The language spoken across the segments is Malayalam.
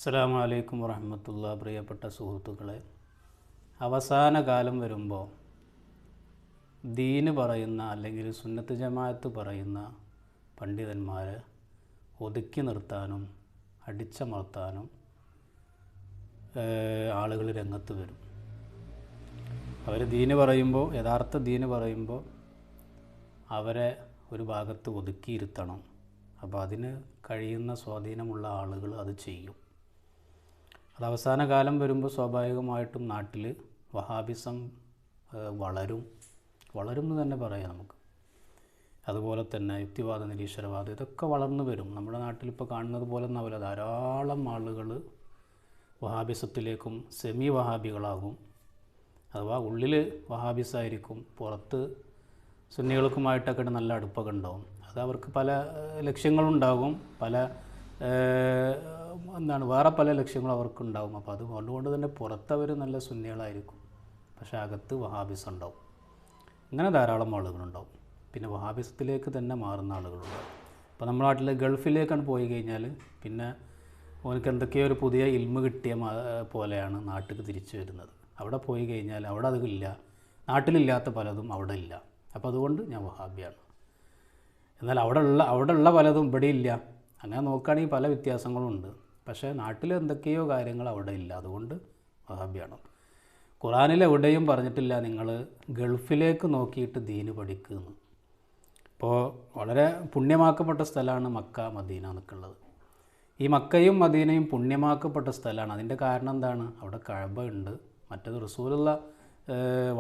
അസ്സലാമു അലൈക്കും വറഹ്മത്തുള്ളാഹി. പ്രിയപ്പെട്ട സുഹൃത്തുക്കളെ, അവസാന കാലം വരുമ്പോൾ ദീന് പറയുന്ന അല്ലെങ്കിൽ സുന്നത്ത് ജമാഅത്ത് പറയുന്ന പണ്ഡിതന്മാരെ ഒതുക്കി നിർത്താനും അടിച്ചമർത്താനും ആളുകൾ രംഗത്ത് വരും. അവർ ദീന് പറയുമ്പോൾ, യഥാർത്ഥ ദീന് പറയുമ്പോൾ അവരെ ഒരു ഭാഗത്ത് ഒതുക്കിയിരുത്തണം. അപ്പോൾ അതിന് കഴിയുന്ന സ്വാധീനമുള്ള ആളുകൾ അത് ചെയ്യും. അത് അവസാന കാലം വരുമ്പോൾ സ്വാഭാവികമായിട്ടും നാട്ടിൽ വഹാബിസം വളരും എന്ന് തന്നെ പറയാം നമുക്ക്. അതുപോലെ തന്നെ യുക്തിവാദ, നിരീശ്വരവാദം, ഇതൊക്കെ വളർന്നു വരും. നമ്മുടെ നാട്ടിലിപ്പോൾ കാണുന്നത് പോലെ ഒന്നാവില്ല. ധാരാളം ആളുകൾ വഹാബിസത്തിലേക്കും സെമി വഹാബികളാകും. അഥവാ ഉള്ളിൽ വഹാബിസായിരിക്കും, പുറത്ത് സുന്നികൾക്കുമായിട്ടൊക്കെ നല്ല അടുപ്പൊക്കെ ഉണ്ടാവും. അത് അവർക്ക് പല ലക്ഷ്യങ്ങളുണ്ടാകും, വേറെ പല ലക്ഷ്യങ്ങളും അവർക്കുണ്ടാകും. അപ്പോൾ അതുകൊണ്ട് തന്നെ പുറത്തവർ നല്ല സുന്നികളായിരിക്കും, പക്ഷേ അകത്ത് വഹാബിസം ഉണ്ടാവും. ഇങ്ങനെ ധാരാളം ആളുകളുണ്ടാവും. പിന്നെ വഹാബിസത്തിലേക്ക് തന്നെ മാറുന്ന ആളുകളുണ്ടാവും. ഇപ്പോൾ നമ്മുടെ നാട്ടിൽ ഗൾഫിലേക്കാണ് പോയി കഴിഞ്ഞാൽ പിന്നെ അവനക്ക് എന്തൊക്കെയോ ഒരു പുതിയ ഇൽമ് കിട്ടിയ പോലെയാണ് നാട്ടിൽ തിരിച്ചു വരുന്നത്. അവിടെ പോയി കഴിഞ്ഞാൽ അവിടെ അതില്ല, നാട്ടിലില്ലാത്ത പലതും അവിടെ ഇല്ല. അപ്പോൾ അതുകൊണ്ട് ഞാൻ വഹാബിയാണ്. എന്നാൽ അവിടെയുള്ള പലതും ഇവിടെ ഇല്ല. അങ്ങനെ നോക്കുകയാണെങ്കിൽ പല വ്യത്യാസങ്ങളും ഉണ്ട്. പക്ഷേ നാട്ടിൽ എന്തൊക്കെയോ കാര്യങ്ങൾ അവിടെ ഇല്ല, അതുകൊണ്ട് വഹാബിയാണ്. ഖുറാനിൽ എവിടെയും പറഞ്ഞിട്ടില്ല നിങ്ങൾ ഗൾഫിലേക്ക് നോക്കിയിട്ട് ദീന് പഠിക്കുന്നു. ഇപ്പോൾ വളരെ പുണ്യമാക്കപ്പെട്ട സ്ഥലമാണ് മക്ക, മദീന എന്നൊക്കെയുള്ളത്. ഈ മക്കയും മദീനയും പുണ്യമാക്കപ്പെട്ട സ്ഥലമാണ്. അതിൻ്റെ കാരണം എന്താണ്? അവിടെ കഅബ ഉണ്ട്. മറ്റേത് റസൂലുള്ള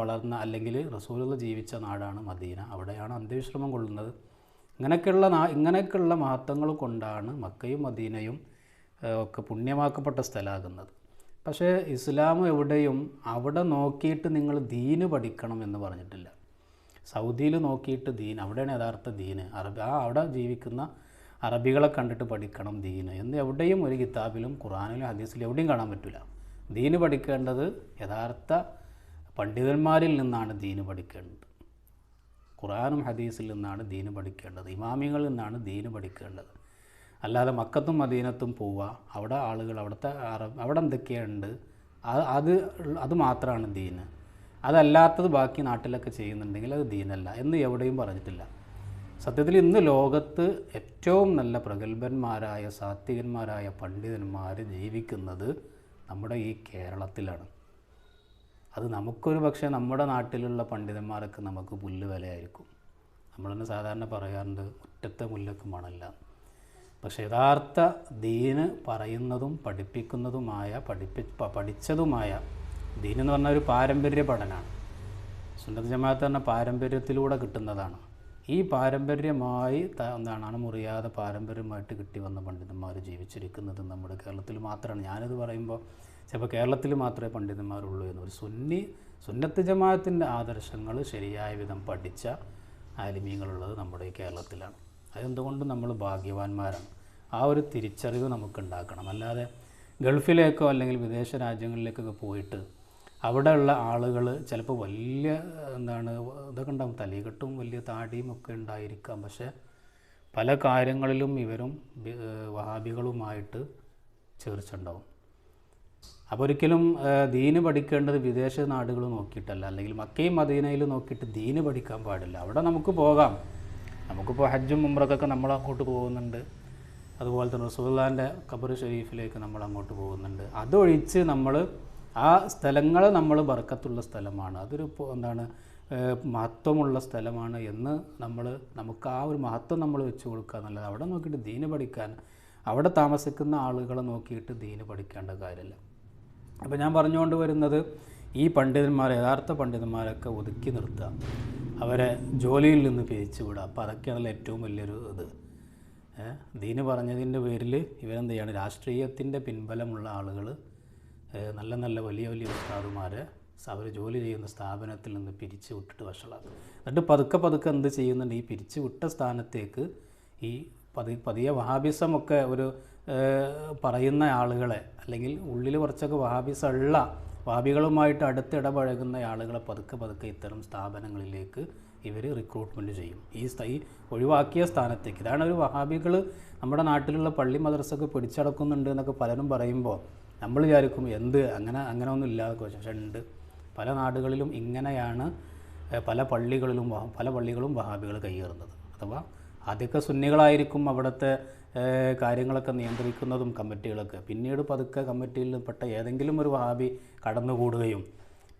വളർന്ന അല്ലെങ്കിൽ റസൂലുള്ള ജീവിച്ച നാടാണ് മദീന. അവിടെയാണ് അന്ത്യവിശ്രമം കൊള്ളുന്നത്. ഇങ്ങനെയൊക്കെയുള്ള മഹത്വങ്ങൾ കൊണ്ടാണ് മക്കയും മദീനയും ഒക്കെ പുണ്യമാക്കപ്പെട്ട സ്ഥലമാകുന്നത്. പക്ഷേ ഇസ്ലാം എവിടെയും അവിടെ നോക്കിയിട്ട് നിങ്ങൾ ദീന് പഠിക്കണം എന്ന് പറഞ്ഞിട്ടില്ല. സൗദിയിൽ നോക്കിയിട്ട് ദീൻ, അവിടെയാണ് യഥാർത്ഥ ദീന്. അവിടെ ജീവിക്കുന്ന അറബികളെ കണ്ടിട്ട് പഠിക്കണം ദീന് എന്ന് എവിടെയും ഒരു കിതാബിലും ഖുറാനിലും ഹദീസിലും എവിടെയും കാണാൻ പറ്റില്ല. ദീന് പഠിക്കേണ്ടത് യഥാർത്ഥ പണ്ഡിതന്മാരിൽ നിന്നാണ് ദീന് പഠിക്കേണ്ടത്. ഖുറാനും ഹദീസിൽ നിന്നാണ് ദീന് പഠിക്കേണ്ടത്. ഇമാമിങ്ങളിൽ നിന്നാണ് ദീന് പഠിക്കേണ്ടത്. അല്ലാതെ മക്കത്തും മദീനത്തും പോവുക, അവിടെ ആളുകൾ അവിടെ എന്തൊക്കെയുണ്ട് അത് മാത്രമാണ് ദീന്. അതല്ലാത്തത് ബാക്കി നാട്ടിലൊക്കെ ചെയ്യുന്നുണ്ടെങ്കിൽ അത് ദീനല്ല എന്ന് എവിടെയും പറഞ്ഞിട്ടില്ല. സത്യത്തിൽ ഇന്ന് ലോകത്ത് ഏറ്റവും നല്ല പ്രഗത്ഭന്മാരായ സാത്വികന്മാരായ പണ്ഡിതന്മാർ ജീവിക്കുന്നത് നമ്മുടെ ഈ കേരളത്തിലാണ്. അത് നമുക്കൊരു പക്ഷേ നമ്മുടെ നാട്ടിലുള്ള പണ്ഡിതന്മാരൊക്കെ നമുക്ക് പുല്ല് വിലയായിരിക്കും. നമ്മളെന്നെ സാധാരണ പറയാറുണ്ട്, മുറ്റത്തെ മുല്ലക്ക് മണല്ല. പക്ഷേ യഥാർത്ഥ ദീന് പറയുന്നതും പഠിപ്പിക്കുന്നതുമായ പഠിച്ചതുമായ ദീൻ എന്ന് പറഞ്ഞാൽ ഒരു പാരമ്പര്യ പഠനമാണ്. സുന്നത്ത് ജമാഅത്ത് പറഞ്ഞ പാരമ്പര്യത്തിലൂടെ കിട്ടുന്നതാണ്. ഈ പാരമ്പര്യമായി അണമുറിയാതെ പാരമ്പര്യമായിട്ട് കിട്ടി വന്ന പണ്ഡിതന്മാർ ജീവിച്ചിരിക്കുന്നത് നമ്മുടെ കേരളത്തിൽ മാത്രമാണ്. ഞാനിത് പറയുമ്പോൾ ചിലപ്പോൾ കേരളത്തിൽ മാത്രമേ പണ്ഡിതന്മാരുള്ളൂ എന്ന്. ഒരു സുന്നത്ത് ജമാഅത്തിൻ്റെ ആദർശങ്ങൾ ശരിയായ വിധം പഠിച്ച ആലിമീങ്ങളുള്ളത് നമ്മുടെ ഈ കേരളത്തിലാണ്. അതെന്തുകൊണ്ടും നമ്മൾ ഭാഗ്യവാന്മാരാണ്. ആ ഒരു തിരിച്ചറിവ് നമുക്കുണ്ടാക്കണം. അല്ലാതെ ഗൾഫിലേക്കോ അല്ലെങ്കിൽ വിദേശ രാജ്യങ്ങളിലേക്കൊക്കെ പോയിട്ട് അവിടെയുള്ള ആളുകൾ ചിലപ്പോൾ വലിയ ഇതൊക്കെ ഉണ്ടാകും, തലീകെട്ടും വലിയ താടിയും ഒക്കെ ഉണ്ടായിരിക്കാം. പക്ഷേ പല കാര്യങ്ങളിലും ഇവരും വഹാബികളുമായിട്ട് ചേർച്ചുണ്ടാവും. അപ്പോൾ ഒരിക്കലും ദീന് പഠിക്കേണ്ടത് വിദേശ നാടുകൾ നോക്കിയിട്ടല്ല, അല്ലെങ്കിൽ മക്കയും മദീനയിൽ നോക്കിയിട്ട് ദീന് പഠിക്കാൻ പാടില്ല. അവിടെ നമുക്ക് പോകാം. നമുക്കിപ്പോൾ ഹജ്ജും ഉംറക്കൊക്കെ നമ്മൾ അങ്ങോട്ട് പോകുന്നുണ്ട്. അതുപോലെ തന്നെ റസൂലുള്ളാഹിൻ്റെ ഖബർ ഷരീഫിലേക്ക് നമ്മൾ അങ്ങോട്ട് പോകുന്നുണ്ട്. അതൊഴിച്ച് നമ്മൾ ആ സ്ഥലങ്ങൾ നമ്മൾ ബർക്കത്തുള്ള സ്ഥലമാണ്, അതൊരു മഹത്വമുള്ള സ്ഥലമാണ് എന്ന് നമുക്ക് ആ ഒരു മഹത്വം നമ്മൾ വെച്ച് കൊടുക്കുക എന്നുള്ളത്. അവിടെ നോക്കിയിട്ട് ദീന് പഠിക്കാൻ, അവിടെ താമസിക്കുന്ന ആളുകളെ നോക്കിയിട്ട് ദീന് പഠിക്കേണ്ട കാര്യമില്ല. അപ്പോൾ ഞാൻ പറഞ്ഞുകൊണ്ട് വരുന്നത്, ഈ യഥാർത്ഥ പണ്ഡിതന്മാരൊക്കെ ഒതുക്കി നിർത്തുക, അവരെ ജോലിയിൽ നിന്ന് പിരിച്ചു വിടുക. അപ്പോൾ അതൊക്കെയാണല്ലോ ഏറ്റവും വലിയൊരു ദീന് പറഞ്ഞതിൻ്റെ പേരിൽ ഇവരെന്ത് ചെയ്യാണ്? രാഷ്ട്രീയത്തിൻ്റെ പിൻബലമുള്ള ആളുകൾ നല്ല നല്ല വലിയ ഉസ്താദുമാരെ അവർ ജോലി ചെയ്യുന്ന സ്ഥാപനത്തിൽ നിന്ന് പിരിച്ചു വിട്ടിട്ട് വഷളാക്കും. എന്നിട്ട് പതുക്കെ എന്ത് ചെയ്യുന്നുണ്ട്? ഈ പിരിച്ചു വിട്ട സ്ഥാനത്തേക്ക് ഈ പതിയെ വഹാബിസമൊക്കെ ഒരു പറയുന്ന ആളുകളെ, അല്ലെങ്കിൽ ഉള്ളിൽ കുറച്ചൊക്കെ വഹാബികളുമായിട്ട് അടുത്തിടപഴകുന്ന ആളുകളെ പതുക്കെ ഇത്തരം സ്ഥാപനങ്ങളിലേക്ക് ഇവർ റിക്രൂട്ട്മെൻറ്റ് ചെയ്യും. ഈ ഒഴിവാക്കിയ സ്ഥാനത്തേക്ക്. ഇതാണ് ഒരു വഹാബികൾ നമ്മുടെ നാട്ടിലുള്ള പള്ളി മദ്രസൊക്കെ പിടിച്ചടക്കുന്നുണ്ട് എന്നൊക്കെ പലരും പറയുമ്പോൾ നമ്മൾ വിചാരിക്കും അങ്ങനെ ഒന്നും ഇല്ലാതെ. പക്ഷേ ഉണ്ട്. പല നാടുകളിലും ഇങ്ങനെയാണ് പല പള്ളികളും വഹാബികൾ കയ്യേറുന്നത്. അഥവാ ആദ്യമൊക്കെ സുന്നികളായിരിക്കും അവിടുത്തെ കാര്യങ്ങളൊക്കെ നിയന്ത്രിക്കുന്നതും കമ്മിറ്റികളൊക്കെ. പിന്നീട് പതുക്കെ കമ്മിറ്റിയിൽ പെട്ട ഏതെങ്കിലും ഒരു വഹാബി കടന്നുകൂടുകയും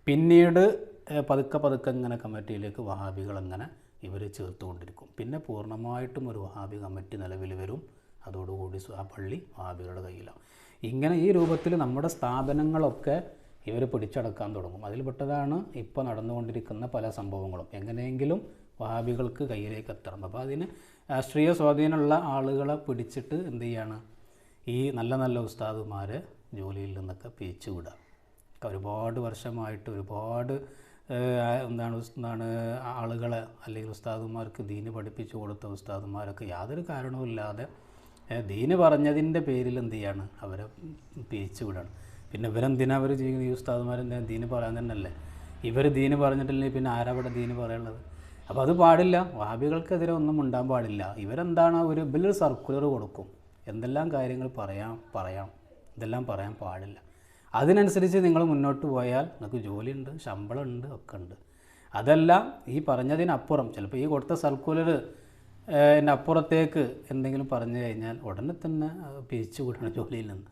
പിന്നീട് പതുക്കെ ഇങ്ങനെ കമ്മിറ്റിയിലേക്ക് വഹാബികൾ അങ്ങനെ ഇവർ ചേർത്തുകൊണ്ടിരിക്കും. പിന്നെ പൂർണ്ണമായിട്ടും ഒരു വഹാബി കമ്മിറ്റി നിലവിൽ വരും. അതോടുകൂടി ആ പള്ളി വഹാബികളുടെ കയ്യിലാവും. ഇങ്ങനെ ഈ രൂപത്തിൽ നമ്മുടെ സ്ഥാപനങ്ങളൊക്കെ ഇവർ പിടിച്ചടക്കാൻ തുടങ്ങും. അതിൽപ്പെട്ടതാണ് ഇപ്പോൾ നടന്നുകൊണ്ടിരിക്കുന്ന പല സംഭവങ്ങളും. എങ്ങനെയെങ്കിലും വഹാബികൾക്ക് കയ്യിലേക്ക് എത്തണം. അപ്പോൾ അതിന് രാഷ്ട്രീയ സ്വാധീനമുള്ള ആളുകളെ പിടിച്ചിട്ട് എന്ത് ചെയ്യാണ്, ഈ നല്ല ഉസ്താദുമാരെ ജോലിയിൽ നിന്നൊക്കെ പിരിച്ചു വിടുക. ഒരുപാട് വർഷമായിട്ട് ഒരുപാട് ആളുകളെ അല്ലെങ്കിൽ ഉസ്താദുമാർക്ക് ദീന് പഠിപ്പിച്ചു കൊടുത്ത ഉസ്താദുമാരൊക്കെ യാതൊരു കാരണവുമില്ലാതെ ദീന് പറഞ്ഞതിൻ്റെ പേരിൽ എന്ത് ചെയ്യാണ്, അവരെ പിരിച്ചു വിടണം. പിന്നെ ഇവരെന്തിനാ അവർ ചെയ്യുന്നത്? ഈ ഉസ്താദുമാരെന്തിനാ ദീന് പറയാൻ തന്നെയല്ലേ. ഇവർ ദീന് പറഞ്ഞിട്ടില്ലെങ്കിൽ പിന്നെ ആരവിടെ ദീന് പറയുള്ളത്? അപ്പോൾ അത് പാടില്ല. വഹാബികൾക്കെതിരെ ഒന്നും ഉണ്ടാകാൻ പാടില്ല. ഇവരെന്താണ്, ഒരു സർക്കുലർ കൊടുക്കും, എന്തെല്ലാം കാര്യങ്ങൾ പറയാം ഇതെല്ലാം പറയാൻ പാടില്ല. അതിനനുസരിച്ച് നിങ്ങൾ മുന്നോട്ട് പോയാൽ നിങ്ങൾക്ക് ജോലിയുണ്ട്, ശമ്പളമുണ്ട്, ഒക്കെ ഉണ്ട്. അതല്ല ഈ പറഞ്ഞതിനപ്പുറം ചിലപ്പോൾ ഈ കൊടുത്ത സർക്കുലർ എൻ്റെ അപ്പുറത്തേക്ക് എന്തെങ്കിലും പറഞ്ഞു കഴിഞ്ഞാൽ ഉടനെ തന്നെ പിരിച്ചു വിടണം ജോലിയിൽ നിന്ന്.